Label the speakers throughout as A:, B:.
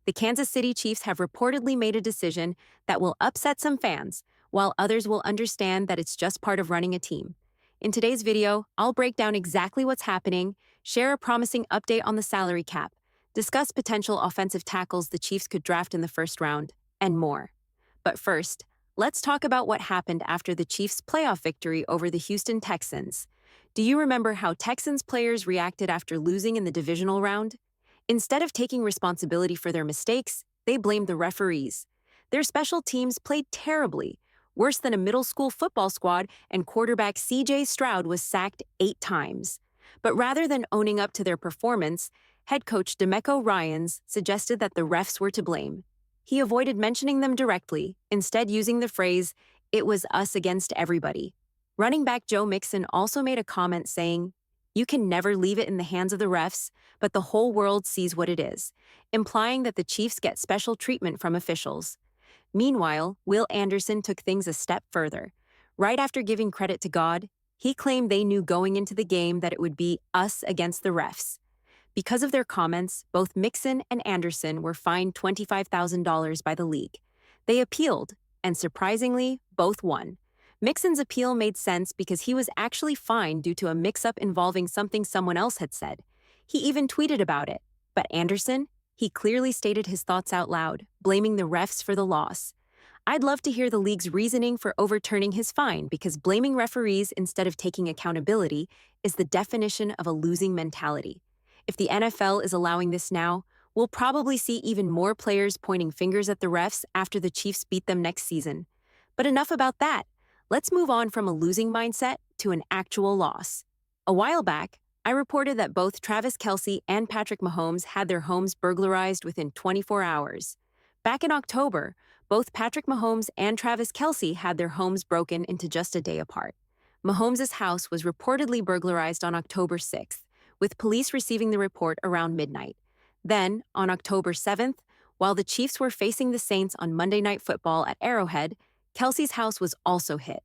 A: The Kansas City Chiefs have reportedly made a decision that will upset some fans, while others will understand that it's just part of running a team. In today's video, I'll break down exactly what's happening, share a promising update on the salary cap, discuss potential offensive tackles the Chiefs could draft in the first round, and more. But first, let's talk about what happened after the Chiefs' playoff victory over the Houston Texans. Do you remember how Texans players reacted after losing in the divisional round? Instead of taking responsibility for their mistakes, they blamed the referees. Their special teams played terribly, worse than a middle school football squad, and quarterback C.J. Stroud was sacked 8 times. But rather than owning up to their performance, head coach DeMeco Ryans suggested that the refs were to blame. He avoided mentioning them directly, instead using the phrase, "It was us against everybody." Running back Joe Mixon also made a comment saying, "You can never leave it in the hands of the refs, but the whole world sees what it is," implying that the Chiefs get special treatment from officials. Meanwhile, Will Anderson took things a step further. Right after giving credit to God, he claimed they knew going into the game that it would be us against the refs. Because of their comments, both Mixon and Anderson were fined $25,000 by the league. They appealed, and surprisingly, both won. Mixon's appeal made sense because he was actually fined due to a mix-up involving something someone else had said. He even tweeted about it. But Anderson? He clearly stated his thoughts out loud, blaming the refs for the loss. I'd love to hear the league's reasoning for overturning his fine because blaming referees instead of taking accountability is the definition of a losing mentality. If the NFL is allowing this now, we'll probably see even more players pointing fingers at the refs after the Chiefs beat them next season. But enough about that. Let's move on from a losing mindset to an actual loss. A while back, I reported that both Travis Kelce and Patrick Mahomes had their homes burglarized within 24 hours. Back in October, both Patrick Mahomes and Travis Kelce had their homes broken into just a day apart. Mahomes' house was reportedly burglarized on October 6th, with police receiving the report around midnight. Then, on October 7th, while the Chiefs were facing the Saints on Monday Night Football at Arrowhead, Kelce's house was also hit.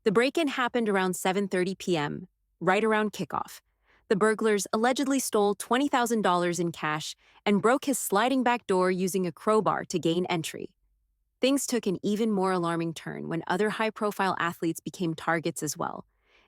A: The break-in happened around 7:30 p.m., right around kickoff. The burglars allegedly stole $20,000 in cash and broke his sliding back door using a crowbar to gain entry. Things took an even more alarming turn when other high-profile athletes became targets as well.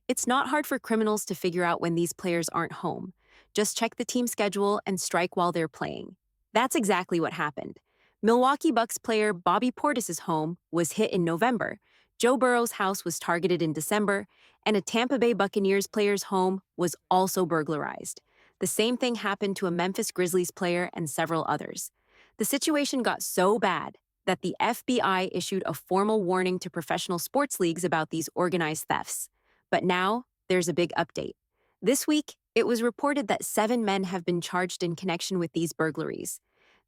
A: It's not hard for criminals to figure out when these players aren't home. Just check the team schedule and strike while they're playing. That's exactly what happened. Milwaukee Bucks player Bobby Portis's home was hit in November, Joe Burrow's house was targeted in December, and a Tampa Bay Buccaneers player's home was also burglarized. The same thing happened to a Memphis Grizzlies player and several others. The situation got so bad that the FBI issued a formal warning to professional sports leagues about these organized thefts. But now, there's a big update. This week, it was reported that 7 men have been charged in connection with these burglaries.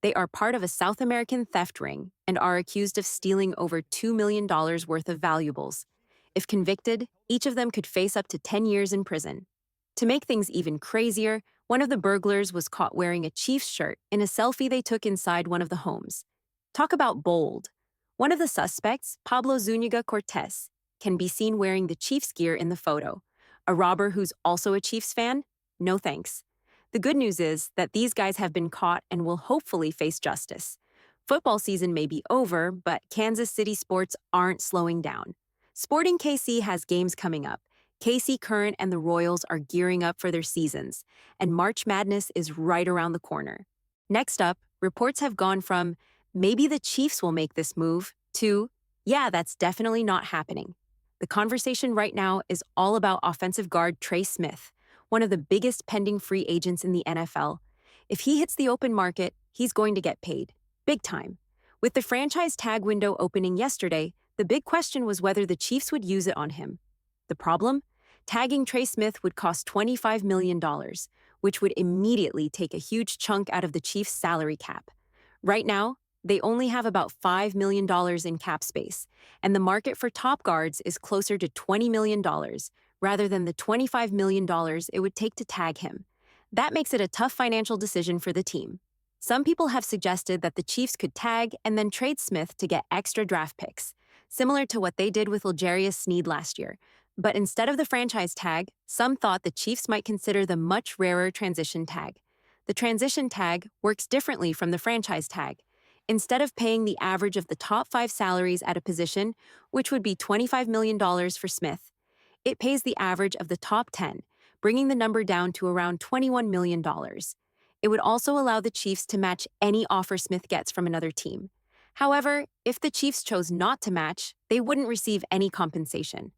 A: They are part of a South American theft ring and are accused of stealing over $2 million worth of valuables. If convicted, each of them could face up to 10 years in prison. To make things even crazier, one of the burglars was caught wearing a Chiefs shirt in a selfie they took inside one of the homes. Talk about bold. One of the suspects, Pablo Zúñiga Cortés, can be seen wearing the Chiefs gear in the photo. A robber who's also a Chiefs fan? No thanks. The good news is that these guys have been caught and will hopefully face justice. Football season may be over, but Kansas City sports aren't slowing down. Sporting KC has games coming up. KC Current and the Royals are gearing up for their seasons, and March Madness is right around the corner. Next up, reports have gone from, maybe the Chiefs will make this move, to, yeah, that's definitely not happening. The conversation right now is all about offensive guard Trey Smith, one of the biggest pending free agents in the NFL. If he hits the open market, he's going to get paid. Big time. With the franchise tag window opening yesterday, the big question was whether the Chiefs would use it on him. The problem? Tagging Trey Smith would cost $25 million, which would immediately take a huge chunk out of the Chiefs' salary cap. Right now, they only have about $5 million in cap space, and the market for top guards is closer to $20 million, rather than the $25 million it would take to tag him. That makes it a tough financial decision for the team. Some people have suggested that the Chiefs could tag and then trade Smith to get extra draft picks, similar to what they did with L'Jarius Sneed last year. But instead of the franchise tag, some thought the Chiefs might consider the much rarer transition tag. The transition tag works differently from the franchise tag. Instead of paying the average of the top 5 salaries at a position, which would be $25 million for Smith, it pays the average of the top 10, bringing the number down to around $21 million. It would also allow the Chiefs to match any offer Smith gets from another team. However, if the Chiefs chose not to match, they wouldn't receive any compensation.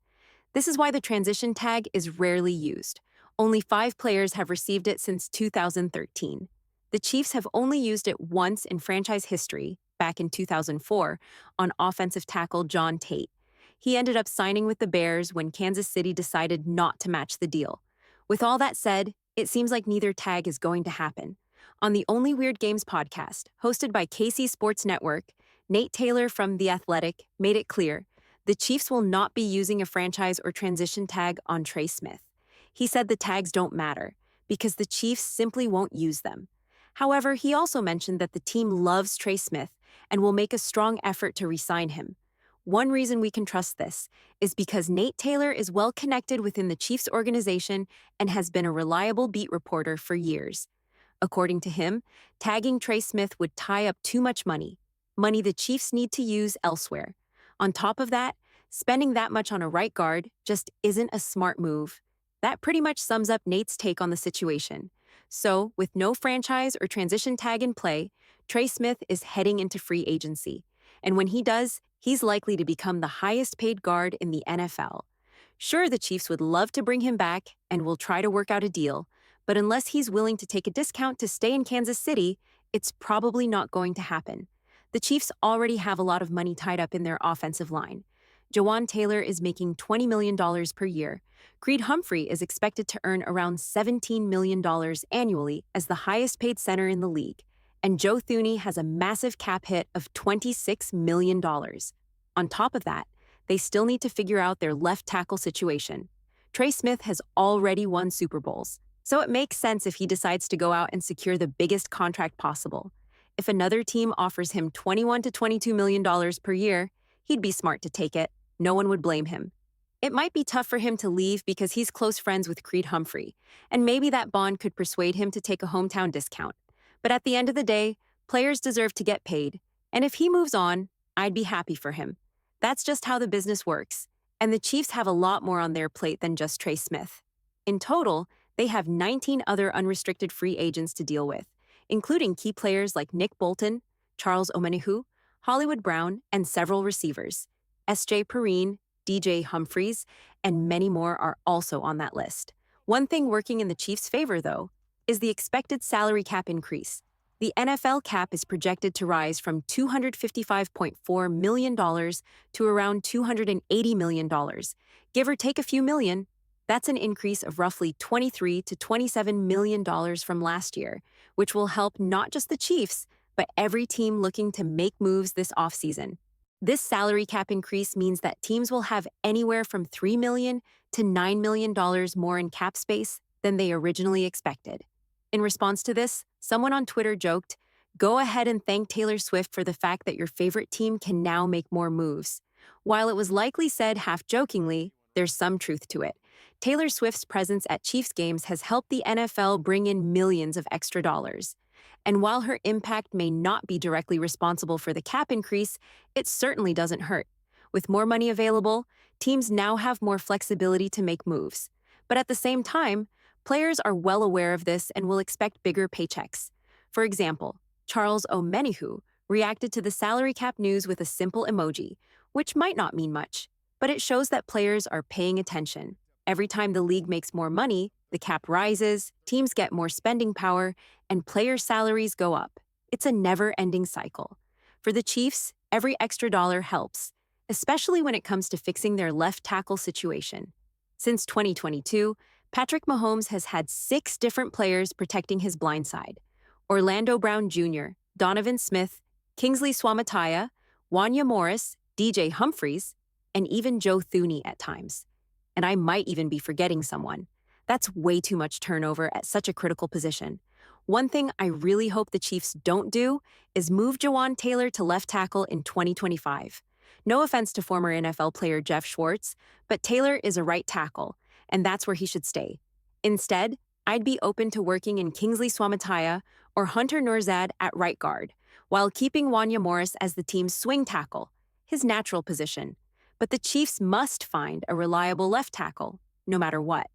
A: This is why the transition tag is rarely used. Only 5 players have received it since 2013. The Chiefs have only used it once in franchise history, back in 2004, on offensive tackle John Tate. He ended up signing with the Bears when Kansas City decided not to match the deal. With all that said, it seems like neither tag is going to happen. On the Only Weird Games podcast, hosted by KC Sports Network, Nate Taylor from The Athletic made it clear the Chiefs will not be using a franchise or transition tag on Trey Smith. He said the tags don't matter because the Chiefs simply won't use them. However, he also mentioned that the team loves Trey Smith and will make a strong effort to re-sign him. One reason we can trust this is because Nate Taylor is well connected within the Chiefs organization and has been a reliable beat reporter for years. According to him, tagging Trey Smith would tie up too much money the Chiefs need to use elsewhere. On top of that, spending that much on a right guard just isn't a smart move. That pretty much sums up Nate's take on the situation. So, with no franchise or transition tag in play, Trey Smith is heading into free agency. And when he does, he's likely to become the highest paid guard in the NFL. Sure, the Chiefs would love to bring him back and will try to work out a deal, but unless he's willing to take a discount to stay in Kansas City, it's probably not going to happen. The Chiefs already have a lot of money tied up in their offensive line. Jawaan Taylor is making $20 million per year. Creed Humphrey is expected to earn around $17 million annually as the highest paid center in the league. And Joe Thuney has a massive cap hit of $26 million. On top of that, they still need to figure out their left tackle situation. Trey Smith has already won Super Bowls, so it makes sense if he decides to go out and secure the biggest contract possible. If another team offers him $21 to $22 million per year, he'd be smart to take it. No one would blame him. It might be tough for him to leave because he's close friends with Creed Humphrey, and maybe that bond could persuade him to take a hometown discount. But at the end of the day, players deserve to get paid, and if he moves on, I'd be happy for him. That's just how the business works, and the Chiefs have a lot more on their plate than just Trey Smith. In total, they have 19 other unrestricted free agents to deal with, including key players like Nick Bolton, Charles Omenihu, Hollywood Brown, and several receivers. S.J. Perrine, D.J. Humphries, and many more are also on that list. One thing working in the Chiefs' favor, though, is the expected salary cap increase. The NFL cap is projected to rise from $255.4 million to around $280 million. Give or take a few million, that's an increase of roughly $23 to $27 million from last year, which will help not just the Chiefs, but every team looking to make moves this offseason. This salary cap increase means that teams will have anywhere from $3 million to $9 million more in cap space than they originally expected. In response to this, someone on Twitter joked, "Go ahead and thank Taylor Swift for the fact that your favorite team can now make more moves." While it was likely said half-jokingly, there's some truth to it. Taylor Swift's presence at Chiefs games has helped the NFL bring in millions of extra dollars. And while her impact may not be directly responsible for the cap increase, it certainly doesn't hurt. With more money available, teams now have more flexibility to make moves. But at the same time, players are well aware of this and will expect bigger paychecks. For example, Charles Omenihu reacted to the salary cap news with a simple emoji, which might not mean much, but it shows that players are paying attention. Every time the league makes more money, the cap rises, teams get more spending power, and player salaries go up. It's a never-ending cycle. For the Chiefs, every extra dollar helps, especially when it comes to fixing their left tackle situation. Since 2022, Patrick Mahomes has had 6 different players protecting his blind side: Orlando Brown Jr., Donovan Smith, Kingsley Suamataia, Wanya Morris, DJ Humphries, and even Joe Thuney at times. And I might even be forgetting someone. That's way too much turnover at such a critical position. One thing I really hope the Chiefs don't do is move Jawaan Taylor to left tackle in 2025. No offense to former NFL player Jeff Schwartz, but Taylor is a right tackle, and that's where he should stay. Instead, I'd be open to working in Kingsley Suamataia or Hunter Nourzad at right guard. while keeping Wanya Morris as the team's swing tackle, his natural position. But the Chiefs must find a reliable left tackle, no matter what.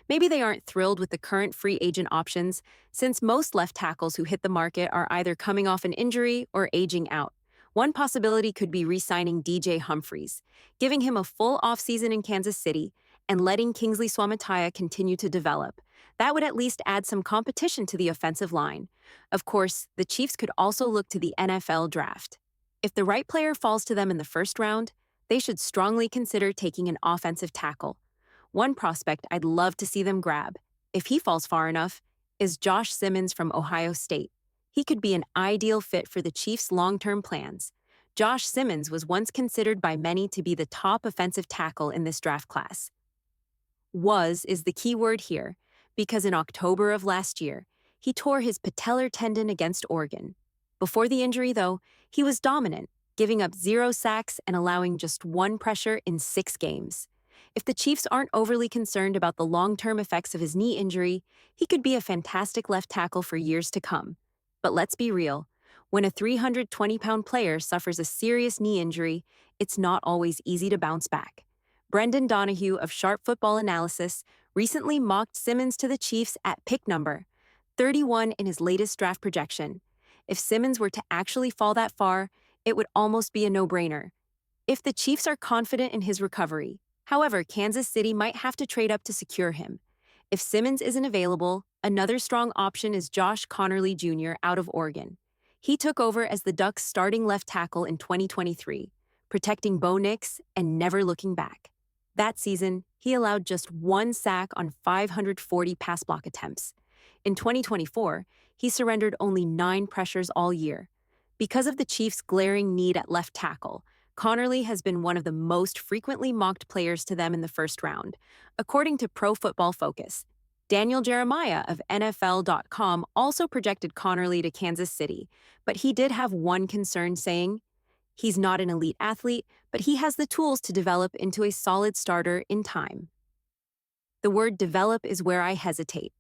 A: Maybe they aren't thrilled with the current free agent options, since most left tackles who hit the market are either coming off an injury or aging out. One possibility could be re-signing DJ Humphries, giving him a full offseason in Kansas City and letting Kingsley Suamataia continue to develop. That would at least add some competition to the offensive line. Of course, the Chiefs could also look to the NFL draft. If the right player falls to them in the first round, they should strongly consider taking an offensive tackle. One prospect I'd love to see them grab, if he falls far enough, is Josh Simmons from Ohio State. He could be an ideal fit for the Chiefs' long-term plans. Josh Simmons was once considered by many to be the top offensive tackle in this draft class. Was is the key word here, because in October of last year, he tore his patellar tendon against Oregon. Before the injury, though, he was dominant, giving up 0 sacks and allowing just 1 pressure in 6 games. If the Chiefs aren't overly concerned about the long-term effects of his knee injury, he could be a fantastic left tackle for years to come. But let's be real, when a 320-pound player suffers a serious knee injury, it's not always easy to bounce back. Brendan Donahue of Sharp Football Analysis recently mocked Simmons to the Chiefs at pick number 31 in his latest draft projection. If Simmons were to actually fall that far, it would almost be a no-brainer. If the Chiefs are confident in his recovery, however, Kansas City might have to trade up to secure him. If Simmons isn't available, another strong option is Josh Conerly Jr. out of Oregon. He took over as the Ducks' starting left tackle in 2023, protecting Bo Nix and never looking back. That season, he allowed just 1 sack on 540 pass block attempts. In 2024, he surrendered only 9 pressures all year. Because of the Chiefs' glaring need at left tackle, Conerly has been one of the most frequently mocked players to them in the first round, according to Pro Football Focus. Daniel Jeremiah of NFL.com also projected Conerly to Kansas City, but he did have one concern, saying, "He's not an elite athlete, but he has the tools to develop into a solid starter in time." The word develop is where I hesitate.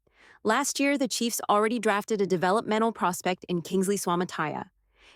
A: Last year, the Chiefs already drafted a developmental prospect in Kingsley Suamataia.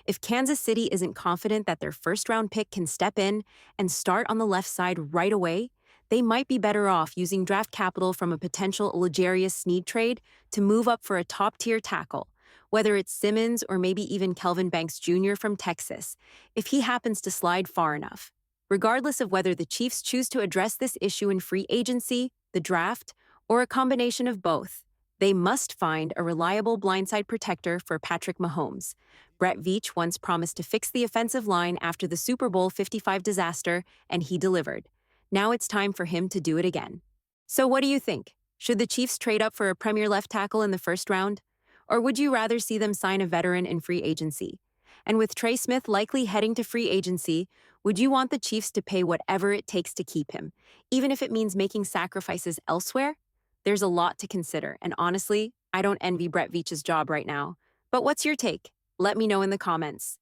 A: If Kansas City isn't confident that their first-round pick can step in and start on the left side right away, they might be better off using draft capital from a potential L'Jarius Sneed trade to move up for a top-tier tackle, whether it's Simmons or maybe even Kelvin Banks Jr. from Texas, if he happens to slide far enough. Regardless of whether the Chiefs choose to address this issue in free agency, the draft, or a combination of both, they must find a reliable blindside protector for Patrick Mahomes. Brett Veach once promised to fix the offensive line after the Super Bowl 55 disaster, and he delivered. Now it's time for him to do it again. So what do you think? Should the Chiefs trade up for a premier left tackle in the first round? Or would you rather see them sign a veteran in free agency? And with Trey Smith likely heading to free agency, would you want the Chiefs to pay whatever it takes to keep him, even if it means making sacrifices elsewhere? There's a lot to consider, and honestly, I don't envy Brett Veach's job right now. But what's your take? Let me know in the comments.